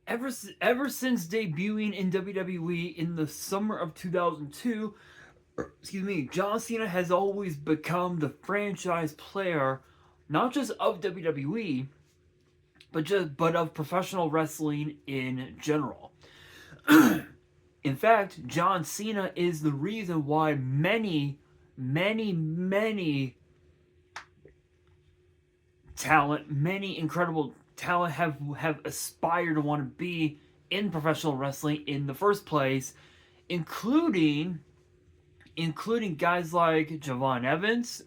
Ever since debuting in WWE in the summer of 2002, excuse me, John Cena has always become the franchise player, not just of WWE, but of professional wrestling in general. In fact, John Cena is the reason why many talent, many incredible talent have aspired to want to be in professional wrestling in the first place, including guys like Javon Evans,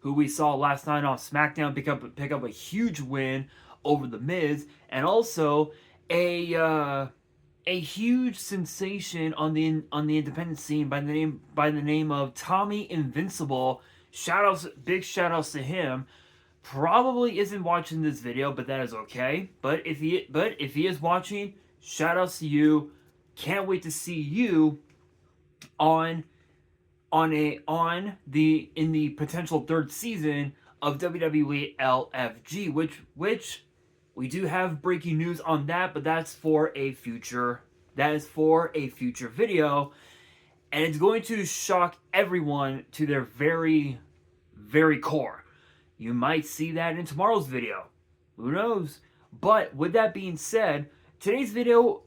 who we saw last night on SmackDown pick up a huge win over the Miz, and also a a huge sensation on the independent scene by the name of Tommy Invincible. Big shout outs to him. Probably isn't watching this video, but that is okay. But if he is watching, shout outs to you. Can't wait to see you on the in the potential third season of WWE LFG, which we do have breaking news on that, but that's for a future video, and it's going to shock everyone to their very core. You might see that in tomorrow's video. Who knows? But with that being said, today's video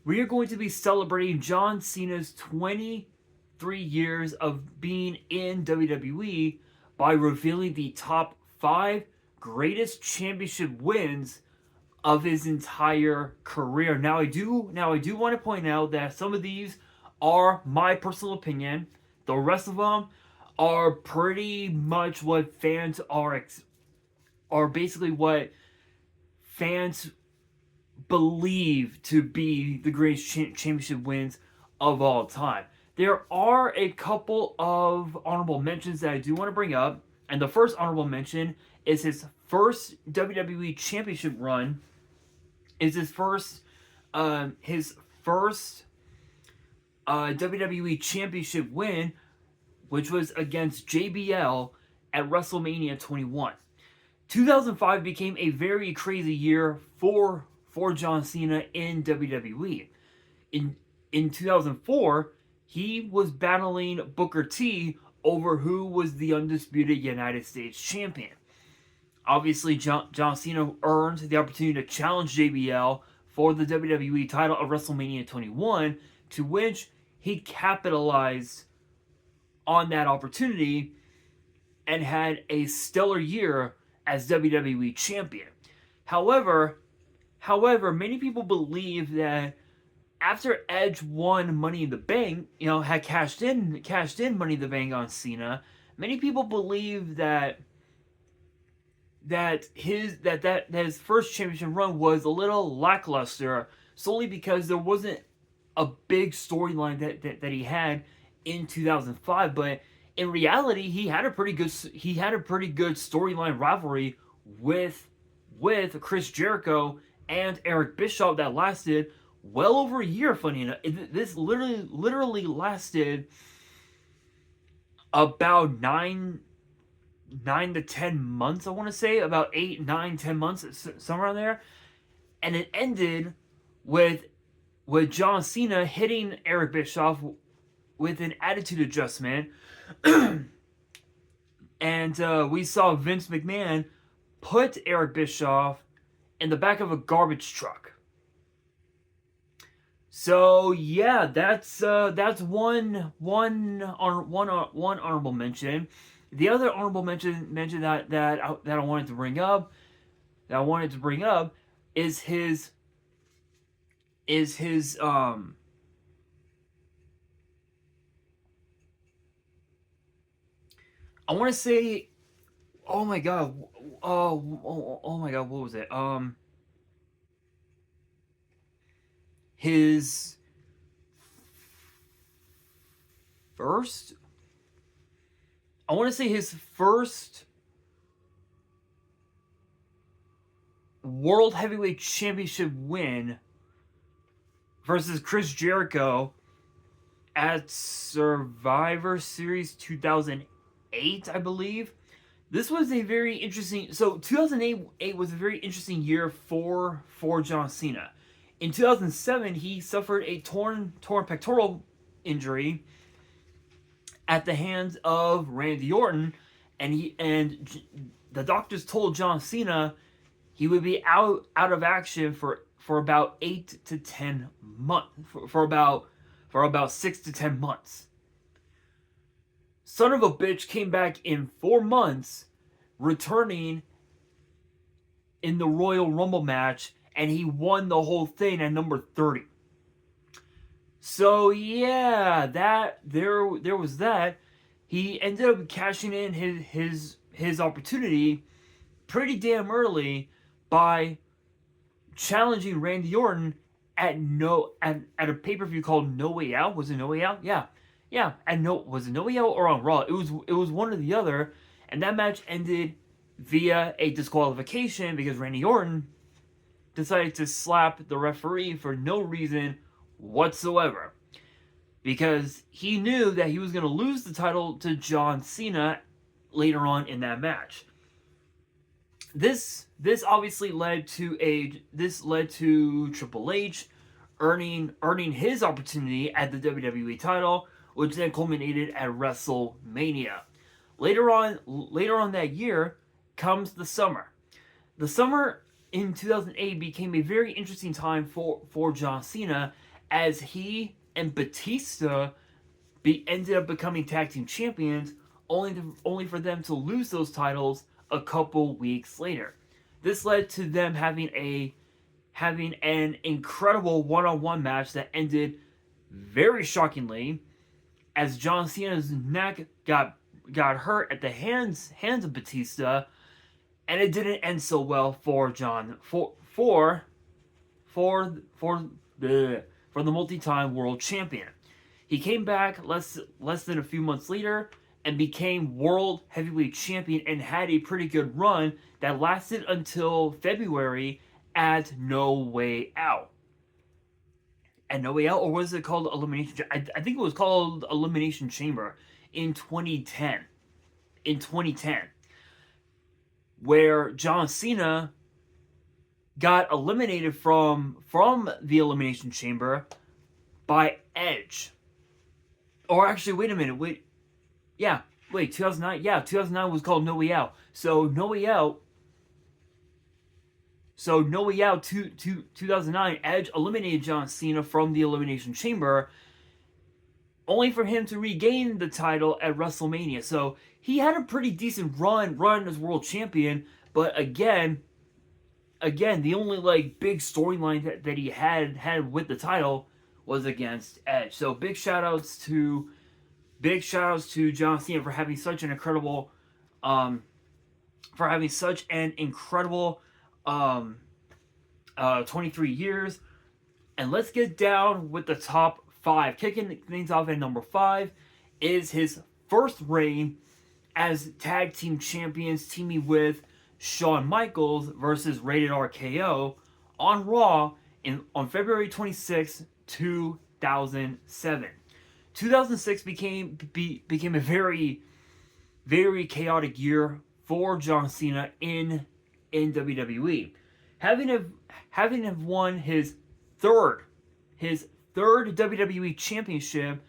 we are going to be celebrating John Cena's 23 years of being in WWE by revealing the top 5 greatest championship wins of his entire career. Now I do want to point out that some of these are my personal opinion. The rest of them are pretty much what fans are basically what fans believe to be the greatest championship wins of all time. There are a couple of honorable mentions that I do want to bring up, and the first honorable mention is his first WWE championship run. Is his first WWE championship win, which was against JBL at WrestleMania 21. 2005 became a very crazy year for John Cena in WWE. In 2004, he was battling Booker T over who was the undisputed United States champion. Obviously, John Cena earned the opportunity to challenge JBL for the WWE title of WrestleMania 21, to which he capitalized on that opportunity and had a stellar year as WWE champion. However, many people believe that after Edge won Money in the Bank, had cashed in Money in the Bank on Cena, many people believe that his first championship run was a little lackluster, solely because there wasn't a big storyline that he had in 2005. But in reality, he had a pretty good storyline rivalry with Chris Jericho and Eric Bischoff that lasted well over a year. Funny enough, this literally lasted about 9 to 10 months. I want to say about 8, 9, 10 months, somewhere around there, and it ended with John Cena hitting Eric Bischoff with an attitude adjustment, and we saw Vince McMahon put Eric Bischoff in the back of a garbage truck. So yeah, that's one honorable mention. The other honorable mention that I wanted to bring up is his I want to say, oh my god, oh my god, what was it? His first, I want to say his first World Heavyweight Championship win versus Chris Jericho at Survivor Series 2008, I believe. This was a very interesting. So 2008 was a very interesting year for John Cena. In 2007, he suffered a torn pectoral injury at the hands of Randy Orton, the doctors told John Cena he would be out of action for about 8 to 10 months, for about 6 to 10 months. Son of a bitch came back in 4 months, returning in the Royal Rumble match, and he won the whole thing at number 30. So yeah, there was that. He ended up cashing in his opportunity pretty damn early by challenging Randy Orton at a pay-per-view called No Way Out. Was it No Way Out? Yeah. Was it No Way Out or on Raw? It was one or the other, and that match ended via a disqualification because Randy Orton decided to slap the referee for no reason whatsoever, because he knew that he was going to lose the title to John Cena later on in that match. This obviously led to Triple H earning his opportunity at the WWE title, which then culminated at WrestleMania. Later on that year comes the summer. The summer in 2008 became a very interesting time for John Cena, as he and Batista ended up becoming tag team champions, only for them to lose those titles a couple weeks later. This led to them having an incredible one-on-one match that ended very shockingly, as John Cena's neck got hurt at the hands of Batista, and it didn't end so well for the multi-time world champion. He came back less than a few months later and became world heavyweight champion, and had a pretty good run that lasted until February at No Way Out. At No Way Out, or was it called Elimination? I think it was called Elimination Chamber in 2010. In 2010, where John Cena got eliminated from the Elimination Chamber by Edge. Or actually, wait a minute, 2009. Yeah, 2009 was called No Way Out. So No Way Out. 2009, Edge eliminated John Cena from the Elimination Chamber, only for him to regain the title at WrestleMania. So he had a pretty decent run as world champion, but again, the only big storyline that he had with the title was against Edge. So big shout outs to John Cena for having such an incredible 23 years. And let's get down with the top 5. Kicking things off at number 5 is his first reign as tag team champions, teaming with Shawn Michaels versus Rated RKO on Raw on February 26, 2007. 2006 became a very, very chaotic year for John Cena in WWE. Having won his third WWE championship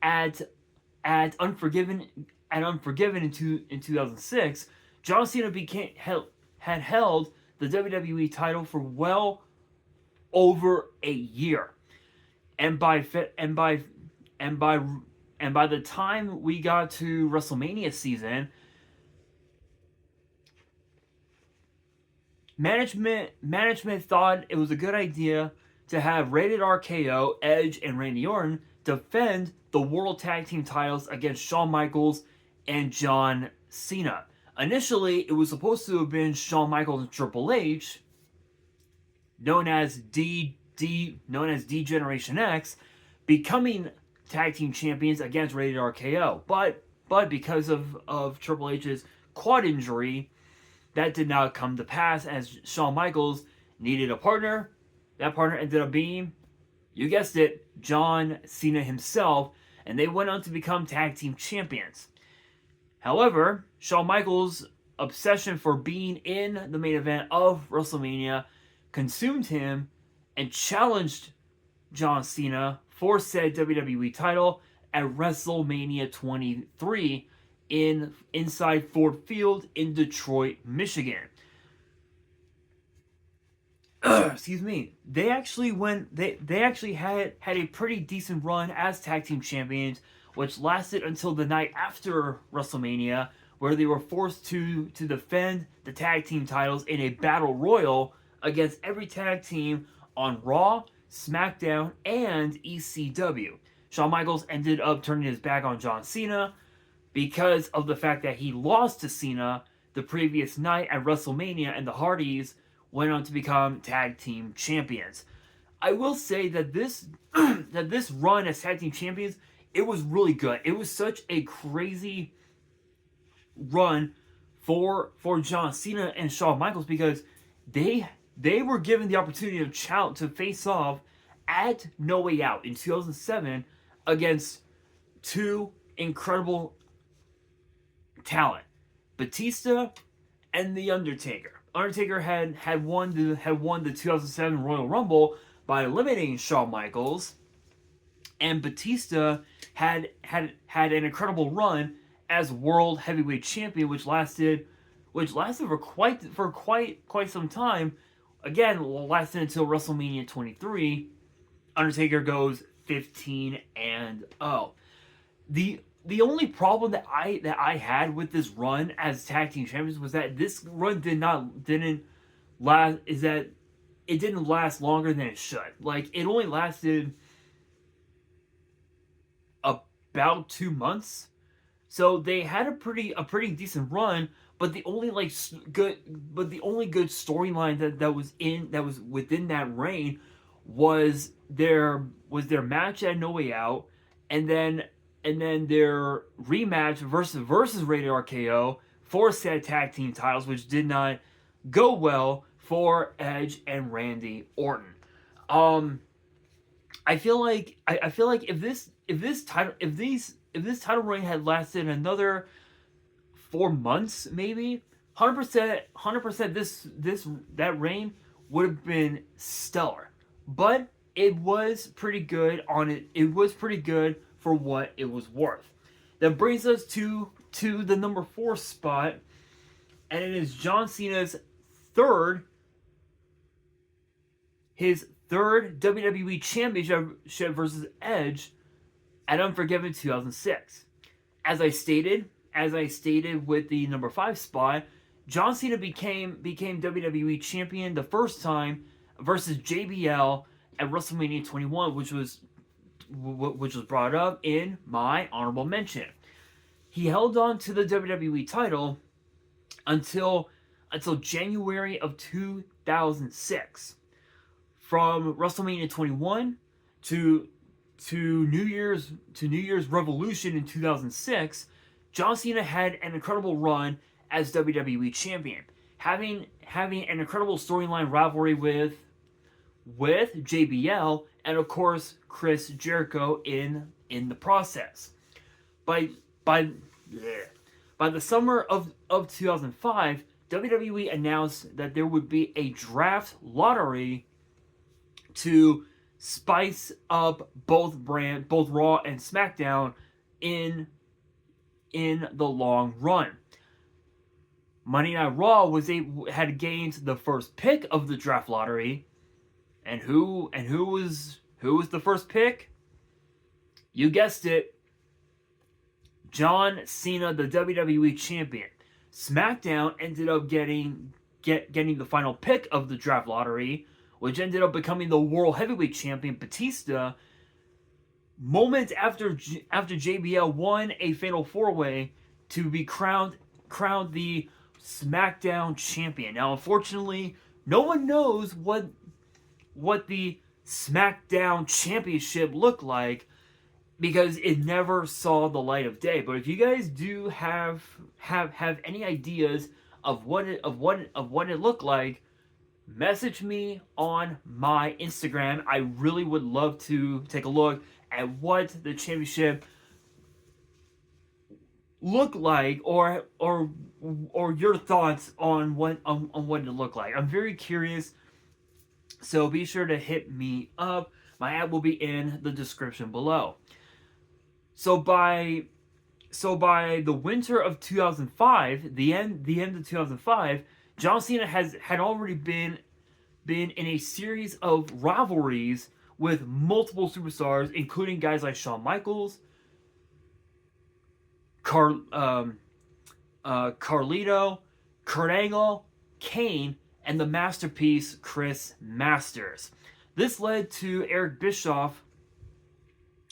at Unforgiven in 2006, John Cena had held the WWE title for well over a year, and by the time we got to WrestleMania season, management thought it was a good idea to have Rated RKO, Edge, and Randy Orton defend the World Tag Team titles against Shawn Michaels and John Cena. Initially, it was supposed to have been Shawn Michaels and Triple H, known as D Generation X, becoming tag team champions against Rated RKO. But because of Triple H's quad injury, that did not come to pass, as Shawn Michaels needed a partner. That partner ended up being, you guessed it, John Cena himself, and they went on to become tag team champions. However, Shawn Michaels obsession for being in the main event of WrestleMania consumed him and challenged John Cena for said WWE title at WrestleMania 23 inside Ford Field in Detroit, Michigan. Excuse me. They actually had a pretty decent run as tag team champions, which lasted until the night after WrestleMania, where they were forced to defend the tag team titles in a battle royal against every tag team on Raw, SmackDown, and ECW. Shawn Michaels ended up turning his back on John Cena because of the fact that he lost to Cena the previous night at WrestleMania, and the Hardys went on to become tag team champions. I will say that this that this run as tag team champions, it was really good. It was such a crazy run for John Cena and Shawn Michaels because they were given the opportunity to face off at No Way Out in 2007 against two incredible talent, Batista and The Undertaker. Undertaker had won the 2007 Royal Rumble by eliminating Shawn Michaels, and Batista had an incredible run as World Heavyweight Champion, which lasted for quite some time. Again, lasted until WrestleMania 23. Undertaker goes 15-0. The only problem that I had with this run as tag team champions was that this run didn't last longer than it should. Like, it only lasted about 2 months. So they had a pretty decent run, but the only good storyline that was within that reign was their match at No Way Out, and then their rematch versus Rated RKO for said tag team titles, which did not go well for Edge and Randy Orton. I feel like if this title reign had lasted another 4 months, maybe 100% that reign would have been stellar. But it was pretty good It was pretty good for what it was worth. That brings us to the number 4 spot, and it is John Cena's third WWE Championship versus Edge at Unforgiven 2006. As I stated with the number 5 spot, John Cena became WWE Champion the first time versus JBL at WrestleMania 21, which was brought up in my honorable mention. He held on to the WWE title until January of 2006. From WrestleMania 21 to New Year's Revolution in 2006, John Cena had an incredible run as WWE Champion, having an incredible storyline rivalry with JBL and of course Chris Jericho in the process. By the summer of 2005, WWE announced that there would be a draft lottery to spice up both Raw and SmackDown in the long run. Monday Night Raw had gained the first pick of the draft lottery, and who was the first pick? You guessed it, John Cena, the WWE Champion. SmackDown ended up getting the final pick of the draft lottery, which ended up becoming the World Heavyweight Champion, Batista, moments after JBL won a Fatal 4-Way to be crowned the SmackDown Champion. Now, unfortunately, no one knows what the SmackDown Championship looked like because it never saw the light of day. But if you guys do have any ideas of what it looked like, message me on my Instagram. I really would love to take a look at what the championship look like, or your thoughts on what it looked like. I'm very curious, so be sure to hit me up. My ad will be in the description below. So by the winter of 2005, the end of 2005, John Cena had already been in a series of rivalries with multiple superstars, including guys like Shawn Michaels, Carlito, Kurt Angle, Kane, and the masterpiece Chris Masters. This led to Eric Bischoff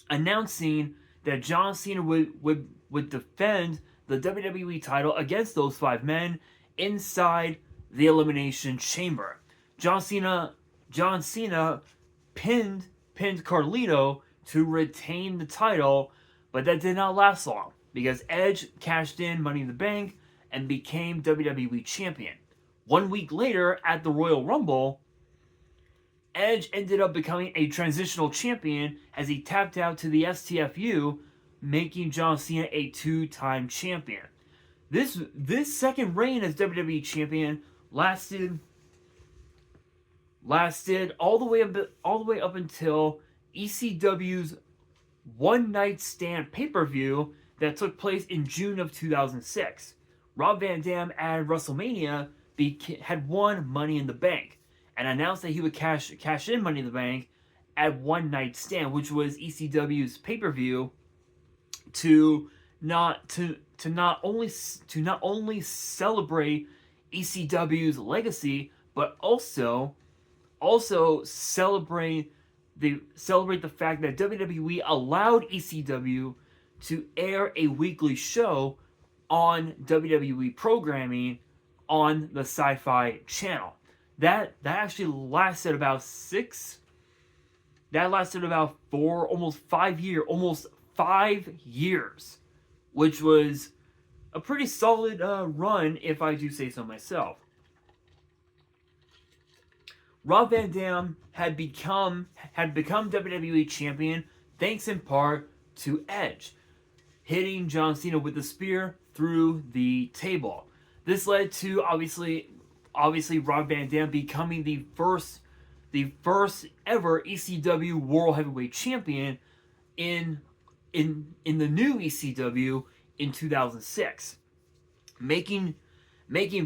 announcing that John Cena would defend the WWE title against those five men inside the Elimination Chamber. John Cena pinned Carlito to retain the title, but that did not last long because Edge cashed in Money in the Bank and became WWE champion. 1 week later, at the Royal Rumble, Edge ended up becoming a transitional champion as he tapped out to the STFU, making John Cena a two-time champion. This second reign as WWE champion lasted all the way up until ECW's One Night Stand pay-per-view that took place in June of 2006. Rob Van Dam at WrestleMania had won Money in the Bank and announced that he would cash in Money in the Bank at One Night Stand, which was ECW's pay-per-view to not only celebrate ECW's legacy, but also celebrate the fact that WWE allowed ECW to air a weekly show on WWE programming on the Sci-Fi Channel. That actually lasted about 5 years, which was a pretty solid run, if I do say so myself. Rob Van Dam had become WWE champion thanks in part to Edge hitting John Cena with a spear through the table. This led to obviously Rob Van Dam becoming the first ever ECW World Heavyweight Champion in the new ECW in 2006, making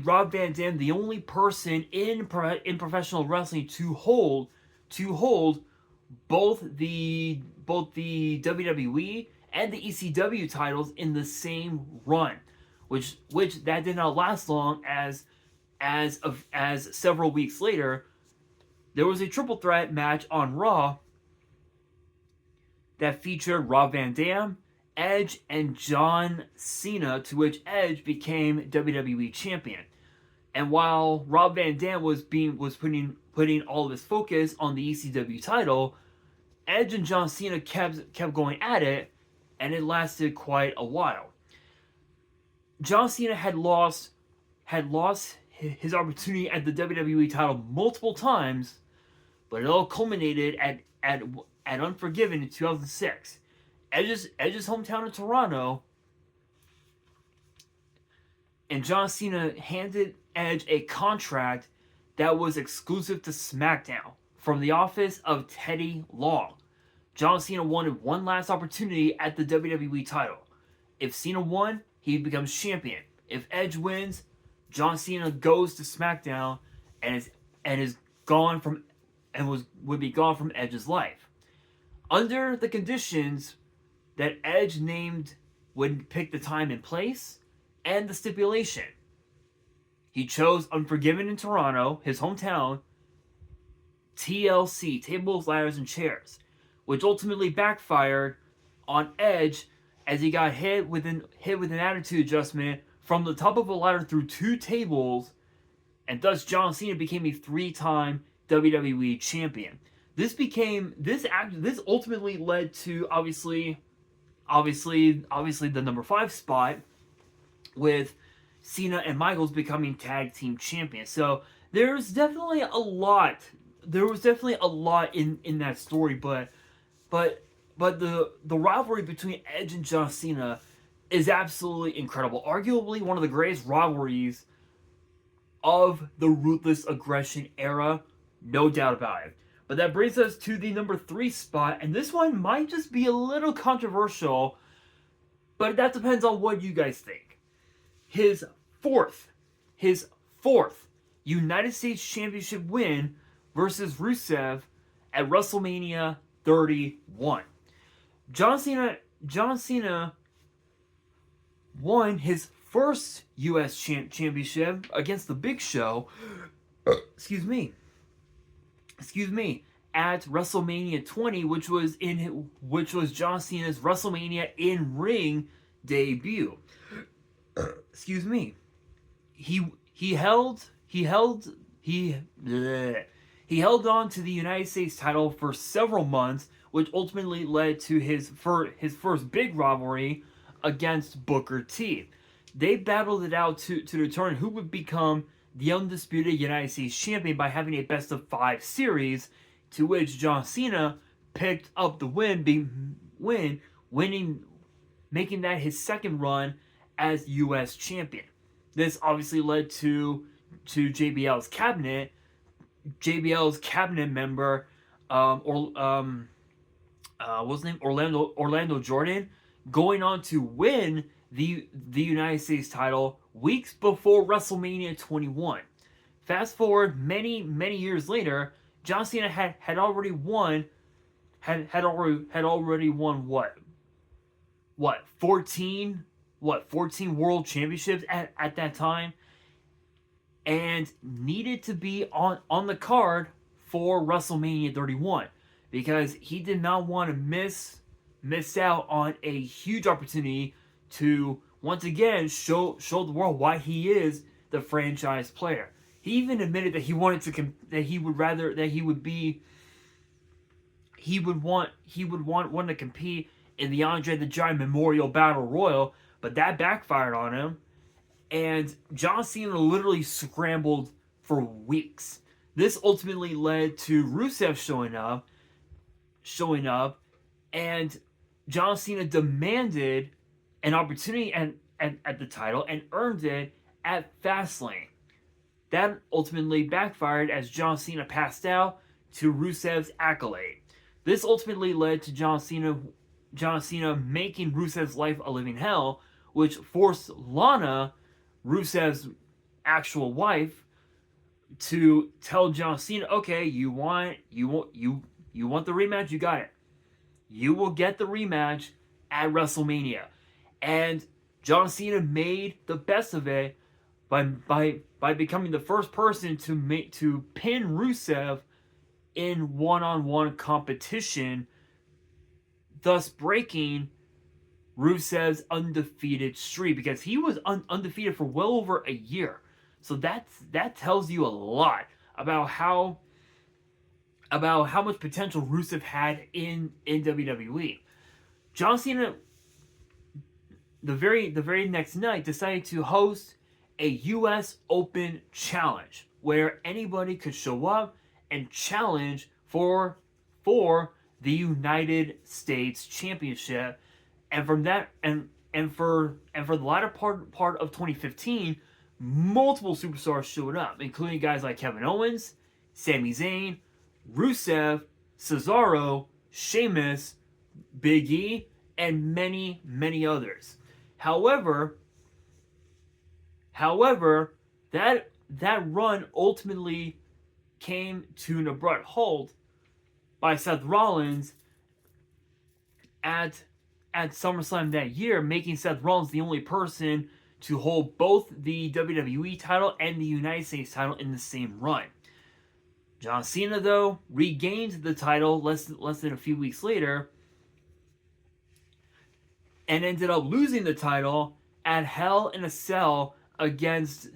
Rob Van Dam the only person in professional wrestling to hold both the WWE and the ECW titles in the same run, which that did not last long, as several weeks later there was a triple threat match on Raw that featured Rob Van Dam, Edge, and John Cena, to which Edge became WWE champion. And while Rob Van Dam was putting all of his focus on the ECW title, Edge and John Cena kept going at it, and it lasted quite a while. John Cena had lost his opportunity at the WWE title multiple times, but it all culminated at Unforgiven in 2006. Edge's hometown in Toronto, and John Cena handed Edge a contract that was exclusive to SmackDown from the office of Teddy Long. John Cena wanted one last opportunity at the WWE title. If Cena won, he becomes champion. If Edge wins, John Cena goes to SmackDown and would be gone from Edge's life. Under the conditions that Edge named would pick the time and place and the stipulation, he chose Unforgiven in Toronto, his hometown, TLC, Tables, Ladders, and Chairs, which ultimately backfired on Edge as he got hit with an attitude adjustment from the top of a ladder through two tables, and thus John Cena became a 3-time WWE champion. This ultimately led to obviously the number 5 spot, with Cena and Michaels becoming tag team champions. So there's definitely a lot. There was definitely a lot in that story, but the rivalry between Edge and John Cena is absolutely incredible. Arguably one of the greatest rivalries of the Ruthless Aggression era, no doubt about it. But that brings us to the number 3 spot, and this one might just be a little controversial, but that depends on what you guys think. His fourth United States Championship win versus Rusev at WrestleMania 31. John Cena won his first U.S. championship against the Big Show. Excuse me. At WrestleMania 20, which was John Cena's WrestleMania in ring debut. Excuse me. He held on to the United States title for several months, which ultimately led to his first big rivalry against Booker T. They battled it out to determine who would become the undisputed United States champion by having a best of 5 series, to which John Cena picked up the winning, making that his second run as U.S. champion. This obviously led to JBL's cabinet. JBL's cabinet member, what's his name? Orlando Jordan, going on to win the United States title weeks before WrestleMania 21. Fast forward many years later, John Cena had already won what 14 world championships at that time, and needed to be on the card for WrestleMania 31 because he did not want to miss out on a huge opportunity to once again show the world why he is the franchise player. He even admitted that he wanted to he would want to compete in the Andre the Giant Memorial Battle Royal, but that backfired on him, and John Cena literally scrambled for weeks. This ultimately led to Rusev showing up, and John Cena demanded an opportunity at the title and earned it at Fastlane. That ultimately backfired as John Cena passed out to Rusev's accolade. This ultimately led to John Cena making Rusev's life a living hell, which forced Lana, Rusev's actual wife, to tell John Cena, okay, you want the rematch, you got it. You will get the rematch at WrestleMania. And John Cena made the best of it by becoming the first person to pin Rusev in one-on-one competition, thus breaking Rusev's undefeated streak, because he was undefeated for well over a year. So that tells you a lot about how much potential Rusev had in WWE. John Cena, the very next night, decided to host a U.S. Open challenge where anybody could show up and challenge for the United States Championship. And from that and for the latter part of 2015, multiple superstars showed up, including guys like Kevin Owens, Sami Zayn, Rusev, Cesaro, Sheamus, Big E, and many others. However, that run ultimately came to an abrupt halt by Seth Rollins at SummerSlam that year, making Seth Rollins the only person to hold both the WWE title and the United States title in the same run. John Cena, though, regained the title less than a few weeks later and ended up losing the title at Hell in a Cell against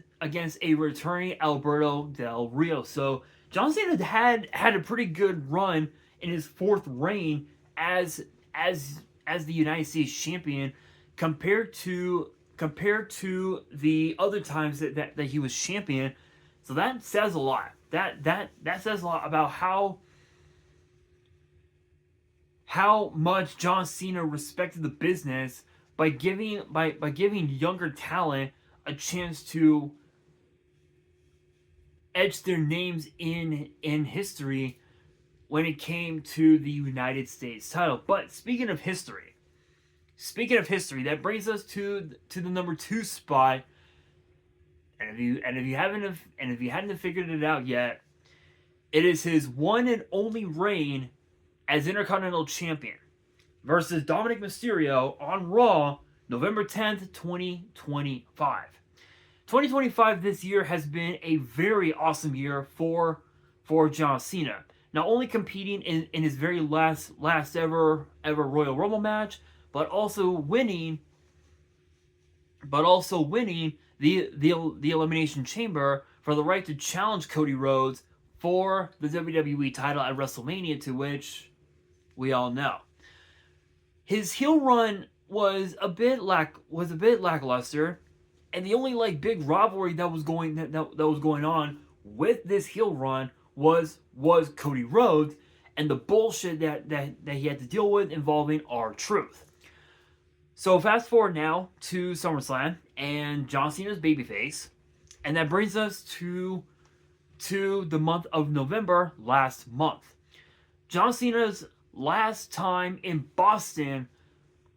a returning Alberto Del Rio. So John Cena had a pretty good run in his fourth reign as the United States champion compared to the other times that he was champion. So that says a lot. That says a lot about how much John Cena respected the business by giving younger talent a chance to etch their names in history when it came to the United States title. But speaking of history, that brings us to the number 2 spot. And if you hadn't figured it out yet, it is his one and only reign as Intercontinental Champion versus Dominic Mysterio on Raw, November 10th, 2025. 2025 this year has been a very awesome year for John Cena. Not only competing in his very last ever Royal Rumble match, but also winning the Elimination Chamber for the right to challenge Cody Rhodes for the WWE title at WrestleMania, to which we all know. His heel run was a bit lackluster, and the only big rivalry that was going on with this heel run was Cody Rhodes and the bullshit that he had to deal with involving R-Truth. So fast forward now to SummerSlam and John Cena's babyface, and that brings us to the month of November last month. John Cena's last time in Boston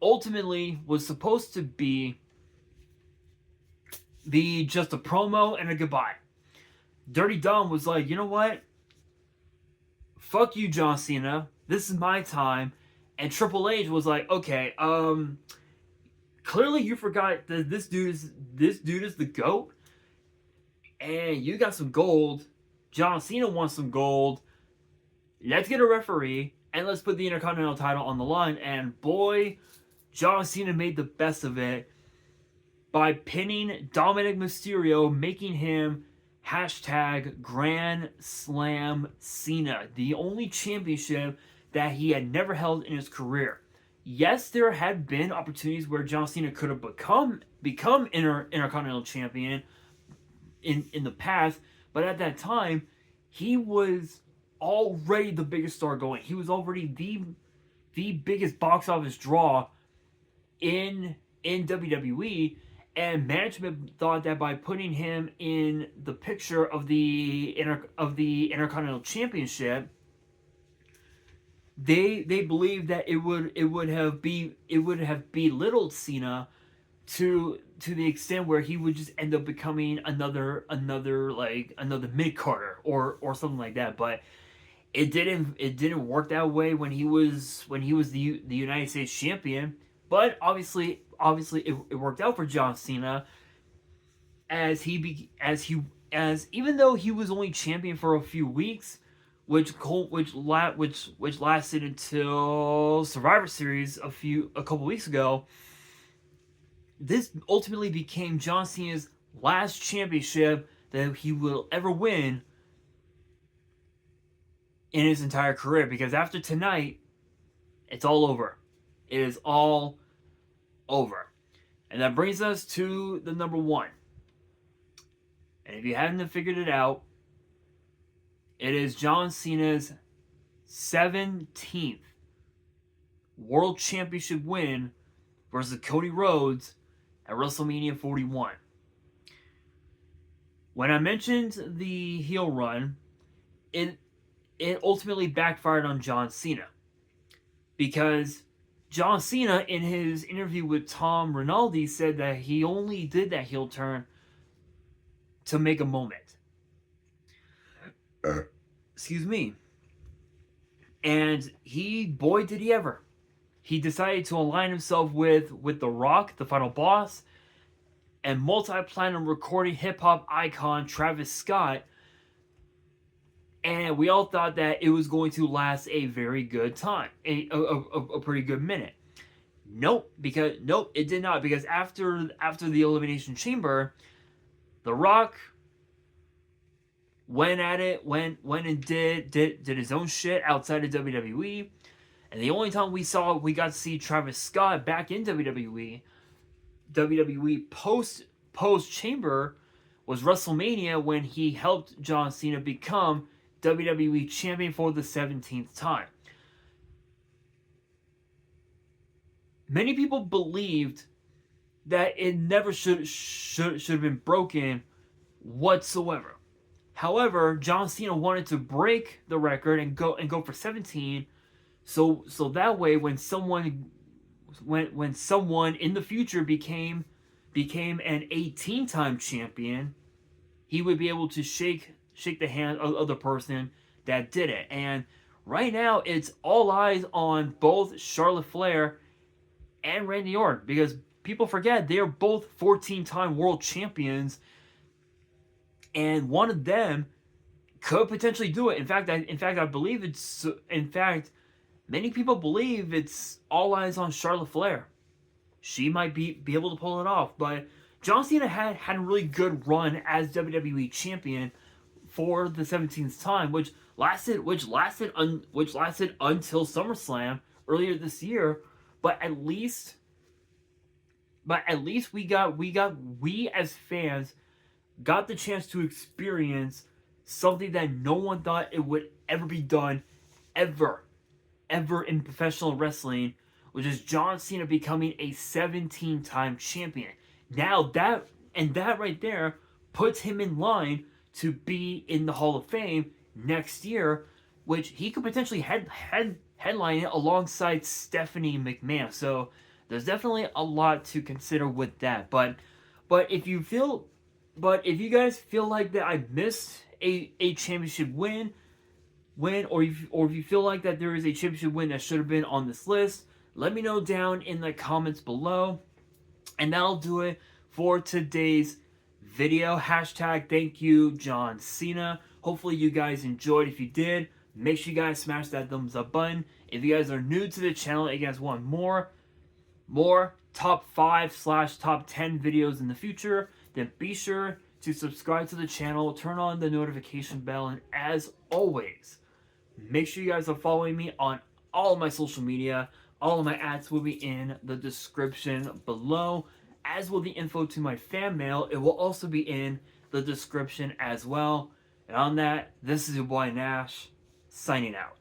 ultimately was supposed to be just a promo and a goodbye. Dirty Dom was like, you know what? Fuck you, John Cena. This is my time. And Triple H was like, okay, clearly you forgot that this dude is the GOAT. And you got some gold. John Cena wants some gold. Let's get a referee and let's put the Intercontinental title on the line. And boy, John Cena made the best of it by pinning Dominic Mysterio, making him hashtag Grand Slam Cena, the only championship that he had never held in his career. Yes, there had been opportunities where John Cena could have become Intercontinental Champion in the past, but at that time, he was already the biggest star going. He was already the biggest box office draw in WWE, and management thought that by putting him in the picture of the Intercontinental Championship, they believed that it would have belittled Cena to the extent where he would just end up becoming another mid-carder or something like that. But it didn't work that way when he was the United States champion. But obviously it worked out for John Cena as even though he was only champion for a few weeks, which lasted until Survivor Series a couple weeks ago. This ultimately became John Cena's last championship that he will ever win in his entire career, because after tonight, it's all over. It is all over. And that brings us to the number 1. And if you haven't figured it out, it is John Cena's 17th World Championship win versus Cody Rhodes at WrestleMania 41. When I mentioned the heel run, it ultimately backfired on John Cena, because John Cena, in his interview with Tom Rinaldi, said that he only did that heel turn to make a moment. Excuse me. And boy did he ever. He decided to align himself with The Rock, the final boss, and multi-platinum recording hip-hop icon Travis Scott. And we all thought that it was going to last a very good time, a pretty good minute. Nope, it did not. Because after the Elimination Chamber, The Rock went at it, went and did his own shit outside of WWE. And the only time we got to see Travis Scott back in WWE post Chamber was WrestleMania, when he helped John Cena become WWE Champion for the 17th time. many people believed that it never should have been broken whatsoever. However, John Cena wanted to break the record and go for 17, so that way when someone in the future became an 18-time champion, he would be able to shake the hand of the person that did it. And right now, it's all eyes on both Charlotte Flair and Randy Orton, because people forget they are both 14-time world champions, and one of them could potentially do it. In fact, I believe it's. In fact, many people believe it's all eyes on Charlotte Flair. She might be able to pull it off, but John Cena had a really good run as WWE champion for the 17th time, which lasted until SummerSlam earlier this year. But at least we as fans got the chance to experience something that no one thought it would ever be done, ever in professional wrestling, which is John Cena becoming a 17-time champion. Now that right there puts him in line to be in the Hall of Fame next year, which he could potentially headline it alongside Stephanie McMahon. So there's definitely a lot to consider with that. But if you guys feel like that I missed a championship win, or if you feel like that there is a championship win that should have been on this list, let me know down in the comments below. And that'll do it for today's video. Hashtag thank you, John Cena. Hopefully you guys enjoyed. If you did, make sure you guys smash that thumbs up button. If you guys are new to the channel and you guys want more top 5/top 10 videos in the future, then be sure to subscribe to the channel, turn on the notification bell, and as always, make sure you guys are following me on all of my social media. All of my ads will be in the description below, as will the info to my fan mail. It will also be in the description as well. And on that, this is your boy Nash, signing out.